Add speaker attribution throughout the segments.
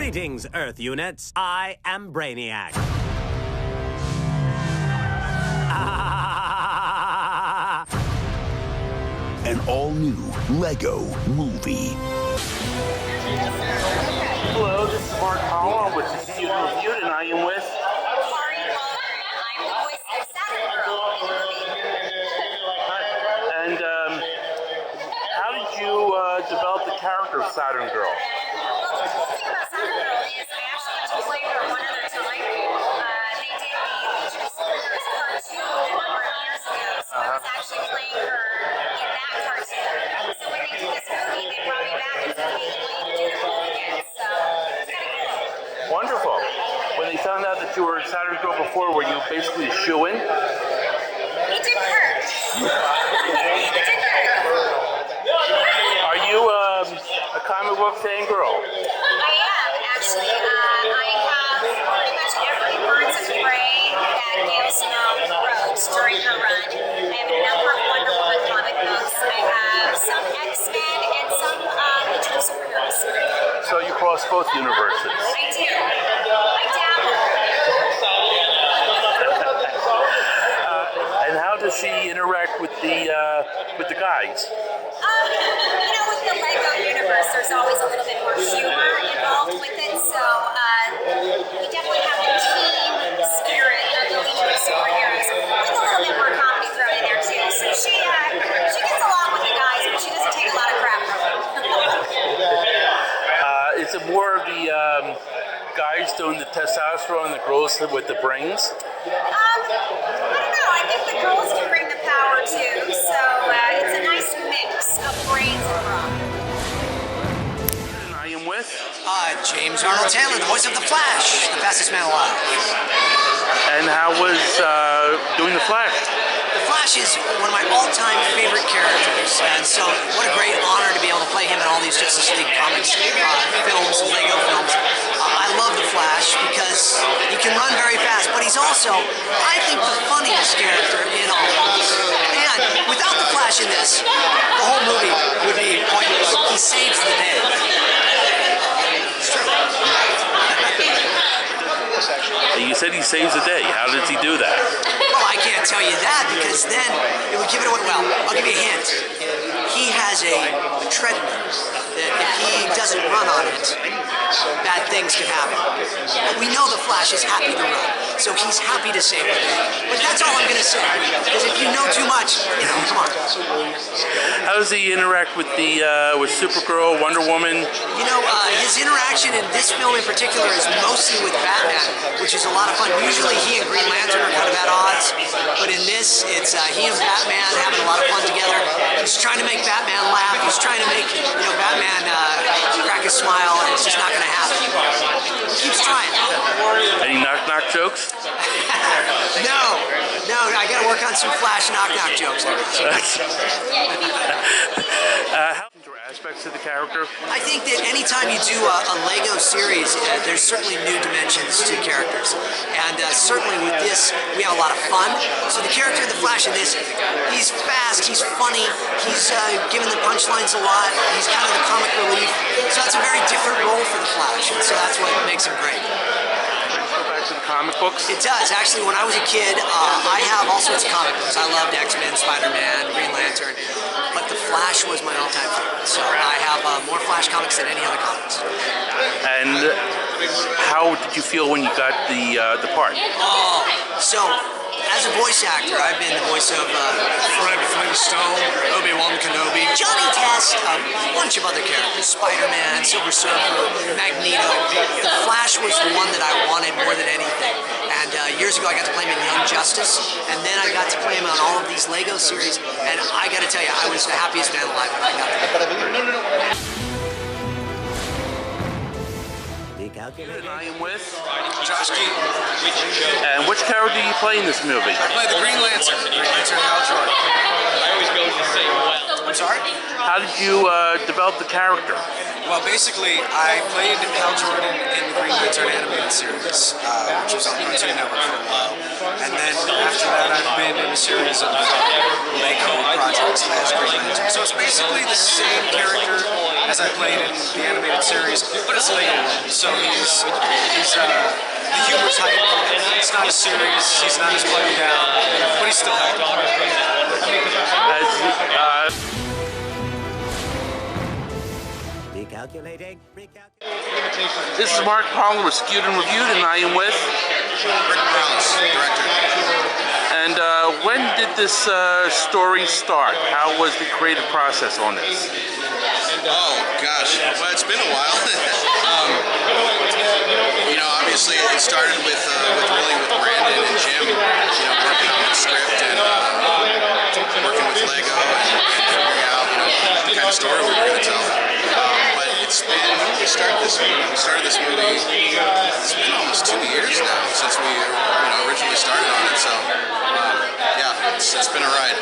Speaker 1: Greetings, Earth units. I am Brainiac.
Speaker 2: An all-new Lego movie.
Speaker 3: Hello, this is Mark Howell with Skewed and I am with
Speaker 4: Kari, Walgreen. I'm the voice of Saturn Girl in the movie.
Speaker 3: And how did you develop the character of Saturn Girl?
Speaker 4: Well, the cool thing about Saturn Girl is I actually got to play her one other time. They did the Superheroes cartoon a number of years ago, so I was actually playing her in that cartoon. So when they did this movie, they brought me back and said, hey, you want to do the role again? So it's kind of cool.
Speaker 3: Wonderful. When they found out that you were Saturn Girl before, were you basically a shoo-in?
Speaker 4: It didn't hurt. It didn't hurt.
Speaker 3: Are you a comic book fan girl?
Speaker 4: I am, actually. I have pretty much every Birds of Prey that Gail Simone wrote during her run. I have a number of Wonder Woman comic books. I have some X-Men and some Twin Superheroes.
Speaker 3: So you cross both universes.
Speaker 4: I do. I dabble.
Speaker 3: And how does she interact with the guys?
Speaker 4: With the Lego universe, there's always a little bit more humor involved with it, so we definitely have the team spirit of the Legion of Superheroes with a little bit more comedy thrown in there too. So she gets along with the guys, but she doesn't take a lot of crap from them.
Speaker 3: Is it more of the guys doing the testosterone and the girls with the brains?
Speaker 4: I don't know. I think the girls can bring the power too, so it's a nice mix of brains and rock.
Speaker 3: And I am with?
Speaker 5: James Arnold Taylor, the voice of the Flash, the fastest man alive.
Speaker 3: And how was doing the Flash?
Speaker 5: The Flash is one of my all-time favorite characters, and so what a great honor to be able to play him in all these Justice League comics, films, Lego films. I love the Flash because he can run very fast, but he's also, I think, the funniest character in all of this. And without the Flash in this, the whole movie would be pointless. He saves the day. It's true.
Speaker 3: You said he saves the day. How does he do that?
Speaker 5: Well, I can't tell you that because then it would give it away. Well, I'll give you a hint. He has a treadmill that if he doesn't run on it, bad things can happen. We know the Flash is happy to run, so he's happy to save the day. But that's all I'm going to say. Because if you know too much, come on.
Speaker 3: How does he interact with with Supergirl, Wonder Woman?
Speaker 5: His interaction in this film in particular is mostly with Batman, which is a lot of fun. Usually he and Green Lantern are kind of at odds, but in this, it's he and Batman having a lot of fun together. He's trying to make Batman laugh. He's trying to make Batman crack a smile, and it's just not going to happen. He keeps trying.
Speaker 3: Any knock-knock jokes?
Speaker 5: No, I got to work on some Flash knock-knock jokes.
Speaker 3: How aspects of the character?
Speaker 5: I think that anytime you do a Lego series, there's certainly new dimensions to characters. And certainly with this, we have a lot of fun. So the character of the Flash in this, he's fast, he's funny, he's given the punchlines a lot, he's kind of the comic relief. So that's a very different role for the Flash, and so that's what makes him great.
Speaker 3: To the comic books?
Speaker 5: It does. Actually, when I was a kid, I have all sorts of comic books. I loved X-Men, Spider-Man, Green Lantern, but The Flash was my all-time favorite. So I have more Flash comics than any other comics.
Speaker 3: And how did you feel when you got the part?
Speaker 5: So as a voice actor, I've been the voice of Fred Flintstone, Obi-Wan Kenobi, Johnny Test, a bunch of other characters, Spider-Man, Silver Surfer, Magneto. The Flash was the one that I wanted more than anything. And years ago, I got to play him in Young Justice, and then I got to play him on all of these Lego series, and I got to tell you, I was the happiest man alive when I got there.
Speaker 3: And I am with
Speaker 6: Josh Keaton.
Speaker 3: And which character do you play in this movie?
Speaker 6: I play the Green Lantern. Green Lantern Hal Jordan.
Speaker 7: I always go to say well.
Speaker 6: I'm sorry?
Speaker 3: How did you develop the character?
Speaker 6: Well, basically, I played Hal Jordan in the Green Lantern animated series, which was on Cartoon Network for a while. And then after that, I've been in a series of Lego projects as Green Lantern. So it's basically the same character as I played in the animated series, but it's Lego world, so he's the humor's heightened. It's not as serious. He's not as bloody down, but he's still heightened.
Speaker 1: Recalculating.
Speaker 3: This is Mark Arnold with Skewed and Reviewed, and I am with
Speaker 8: Rick Morales, director.
Speaker 3: And when did this story start? How was the creative process on this?
Speaker 8: Oh gosh, well it's been a while. You know, obviously it started with Brandon and Jim, you know, working on the script and working with Lego and figuring out, you know, the kind of story we were going to tell. But we started this movie. It's been almost 2 years now since we originally started on it. So yeah, it's been a ride.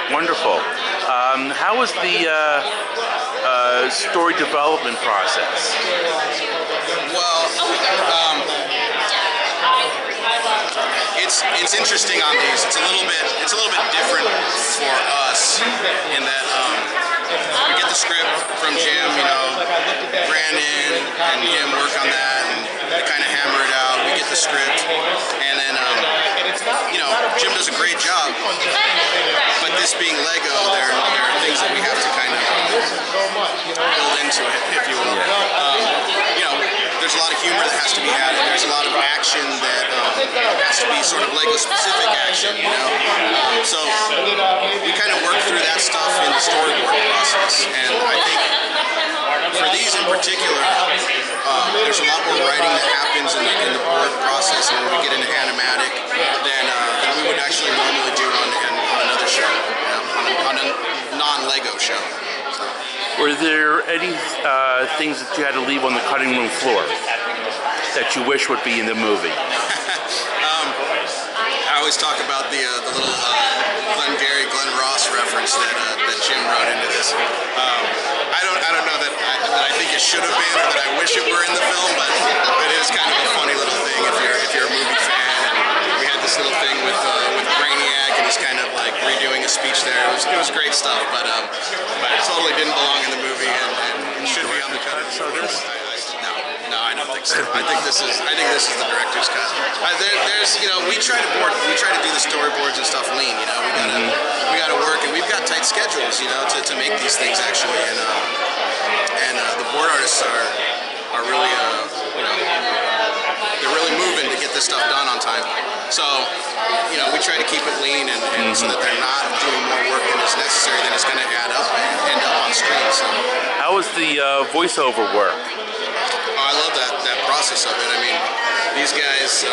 Speaker 3: Wonderful. How was the story development process?
Speaker 8: Well, it's interesting on these. It's a little bit different for us in that we get the script from Jim. You know, Brandon and him work on that and they kind of hammer it out. We get the script, and then you know, Jim does a great job. But this being Lego, there are things that we have to kind of build into it, if you will. You know, there's a lot of humor that has to be added. There's a lot of action that has to be sort of Lego-specific action, you know. So we kind of work through that stuff in the storyboard process. And I think for these in particular, there's a lot more writing that happens in the board process when we get into animatic than we would actually normally do on another show, you know, on a non-Lego show. So.
Speaker 3: Were there any things that you had to leave on the cutting room floor that you wish would be in the movie?
Speaker 8: I always talk about the little Glenn Ross reference that Jim wrote into this. I don't know that I think it should have been or that I wish it were in the film, but it is kind of a funny little thing if you're a movie fan. And we had this little thing with Brainiac, and he's kind of like redoing a speech there. It was great stuff, but it totally didn't belong in the movie and should be on the cut. So no, I don't think so. I think this is the director's cut. There's we try to do the storyboards and stuff lean. You know, we gotta work, and we've got tight schedules. You know, to make these things actually, and the board artists are really they're really moving to get this stuff done on time. So you know, we try to keep it lean and so that they're not doing more work than is necessary, then it's going to add up and end up on screen. So
Speaker 3: how was the voiceover work?
Speaker 8: I love that process of it. I mean, these guys,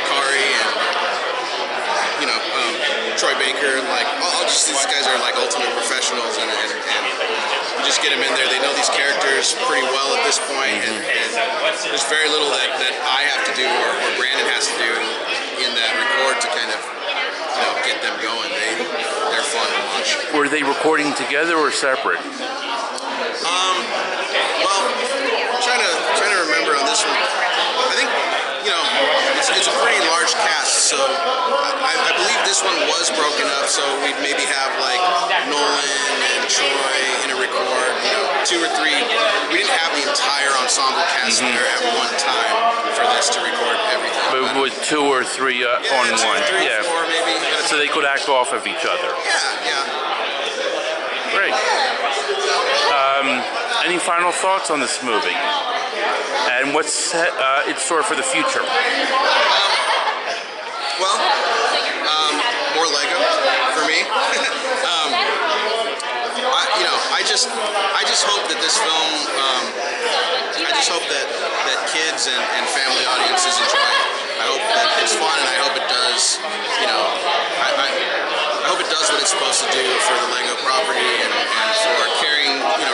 Speaker 8: Kari and Troy Baker, like these guys are like ultimate professionals, and you just get them in there. They know these characters pretty well at this point, and there's very little that I have to do or Brandon has to do in that record to kind of get them going. They're fun to watch.
Speaker 3: Were they recording together or separate?
Speaker 8: Well, trying to remember on this one. I think it's a pretty large cast, so I believe this one was broken up. So we'd maybe have like Nolan and Troy in a record, 2 or 3. We didn't have the entire ensemble cast there at one time for this to record everything.
Speaker 3: But with 2 or 3 on
Speaker 8: 2
Speaker 3: one,
Speaker 8: or 3, 4 maybe.
Speaker 3: So they could act off of each other.
Speaker 8: Yeah.
Speaker 3: Great. Any final thoughts on this movie? And what's in store for the future?
Speaker 8: Well, more Lego for me. I just hope that this film. I just hope that kids and family audiences enjoy it. I hope that it's fun, and I hope it does. I hope it does what it's supposed to do for the Lego property and for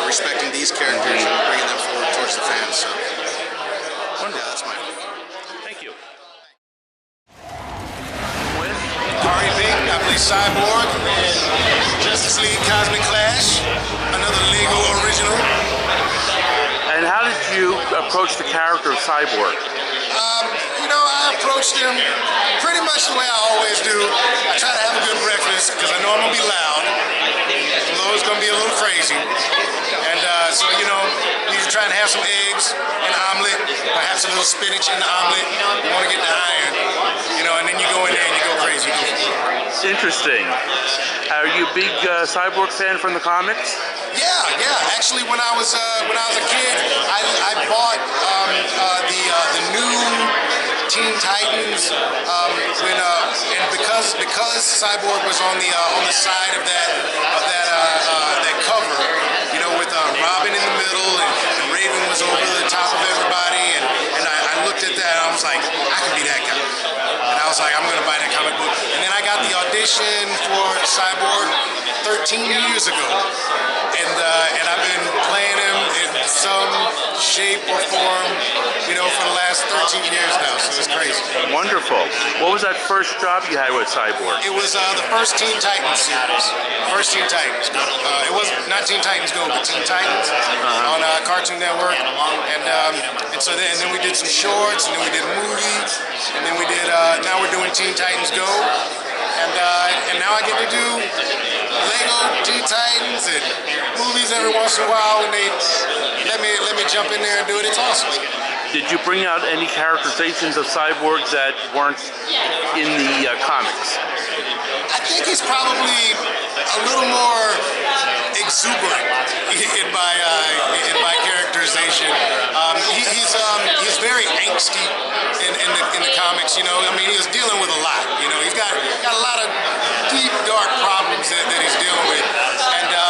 Speaker 8: respecting these characters and bringing them forward towards the fans. So, yeah, that's my hope.
Speaker 3: Thank you.
Speaker 9: Kari, I play Cyborg in Justice League Cosmic Clash, another Lego original.
Speaker 3: And how did you approach the character of Cyborg?
Speaker 9: I approached him pretty much the way I always do. I try to have a good breakfast because I know I'm going to be loud. Although it's going to be a little crazy. And so, you're trying to have some eggs, an omelet, perhaps a little spinach in the omelet. You want to get the iron, and then you go in there and you go crazy.
Speaker 3: Interesting. Are you a big Cyborg fan from the comics?
Speaker 9: Yeah. Actually, when I was a kid, I bought the new Teen Titans and because Cyborg was on the side of that cover, with Robin in the middle and Raven was over the top of everybody, and I looked at that and I was like, I can be that guy. And I was like, I'm gonna buy that comic book. And then I got the audition for Cyborg 13 years ago, and I've been playing him in some shape or form, for the last 13 years now. So it's crazy.
Speaker 3: Wonderful. What was that first job you had with Cyborg?
Speaker 9: It was the first Teen Titans series. First Teen Titans Go. It was not Teen Titans Go, but Teen Titans on Cartoon Network. And so then we did some shorts, and then we did a movie, and then we did. Now we're doing Teen Titans Go, and now I get to do Lego Teen Titans and movies every once in a while when they let me jump in there and do it. It's awesome.
Speaker 3: Did you bring out any characterizations of Cyborg that weren't in the comics?
Speaker 9: I think he's probably a little more exuberant in my characterization. He's very angsty in the comics. He was dealing with a lot. He's got a lot of deep, dark problems that he's dealing with.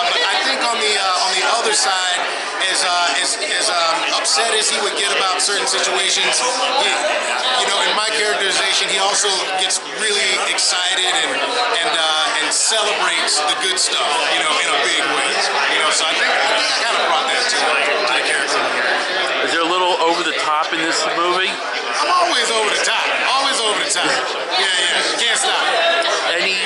Speaker 9: But I think on the other side, as upset as he would get about certain situations, in my characterization, he also gets really excited and celebrates the good stuff, in a big way. So I think I kind of brought that to the character.
Speaker 3: Is there a little over the top in this movie?
Speaker 9: I'm always over the top. Always over the top. Yeah. Can't stop.
Speaker 3: Any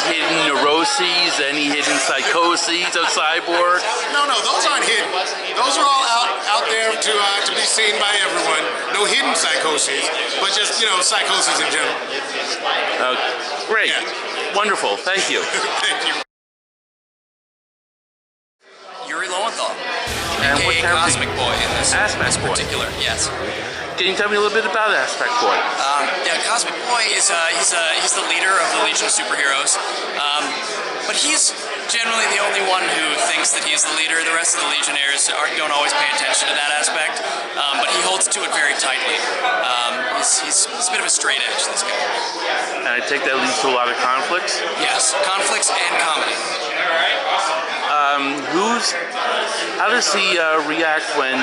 Speaker 3: hidden neuroses, any hidden psychoses of Cyborg?
Speaker 9: No, those aren't hidden. Those are all out there to be seen by everyone. No hidden psychoses, but just psychosis in general.
Speaker 3: Great,
Speaker 9: Yeah.
Speaker 3: Wonderful. Thank you.
Speaker 9: Thank you.
Speaker 5: Yuri Lowenthal,
Speaker 3: And what
Speaker 5: aka
Speaker 3: character?
Speaker 5: Cosmic Boy in this
Speaker 3: Boy.
Speaker 5: particular. Yes.
Speaker 3: Can you tell me a little bit about Aspect Boy?
Speaker 5: Cosmic Boy is he's the leader of the Legion of Superheroes, but he's generally the only one who thinks that he's the leader. The rest of the Legionnaires don't always pay attention to that aspect, but he holds to it very tightly. He's a bit of a straight edge, this guy.
Speaker 3: And I take that leads to a lot of conflicts?
Speaker 5: Yes, conflicts and comedy.
Speaker 3: How does he react when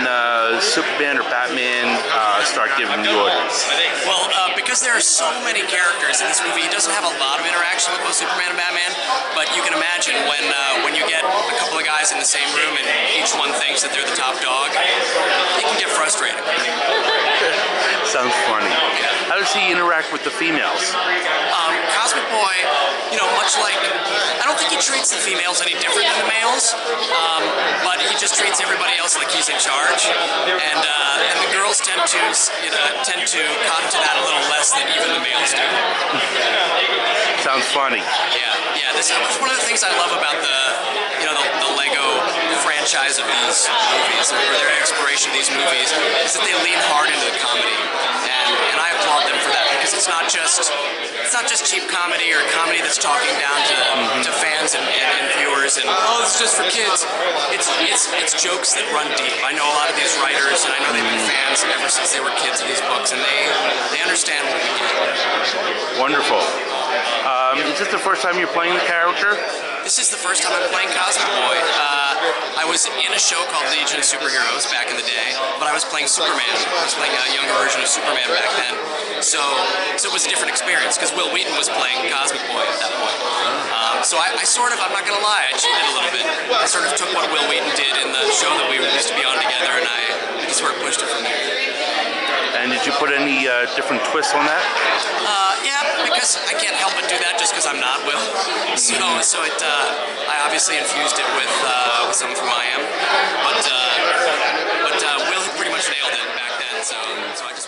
Speaker 3: Superman or Batman start giving the orders?
Speaker 5: Well, because there are so many characters in this movie, he doesn't have a lot of interaction with both Superman and Batman, but you can imagine when you get a couple of guys in the same room and each one thinks that they're the top dog, it can get frustrating.
Speaker 3: Sounds funny. How does he interact with the females?
Speaker 5: Cosmic Boy, much like, I don't think he treats the females any different than the males, but he just treats everybody else like he's in charge, and the girls tend to cotton to that a little less than even the males do.
Speaker 3: Sounds funny.
Speaker 5: Yeah. That's one of the things I love about the Lego franchise of these movies, or their exploration of these movies, is that they lean hard into the comedy, and I applaud them for that, because it's not just cheap comedy or comedy that's talking down to fans and viewers and this is just for kids. It's jokes that run deep. I know a lot of these writers, and I know they've been fans ever since they were kids of these books, and they understand what we get.
Speaker 3: Wonderful. Is this the first time you're playing the character?
Speaker 5: This is the first time I'm playing Cosmic Boy. I was in a show called Legion of Superheroes back in the day, but I was playing Superman. I was playing a younger version of Superman back then. So it was a different experience, because Will Wheaton was playing Cosmic Boy at that point. So I sort of, I'm not going to lie, I cheated a little bit. I sort of took what Will Wheaton did in the show that we used to be on together, and I just sort of pushed it from there.
Speaker 3: And did you put any different twists on that?
Speaker 5: Yeah, because I can't help but do that just because I'm not Will. So I obviously infused it with someone from I Am, but Will had pretty much nailed it back then. So I just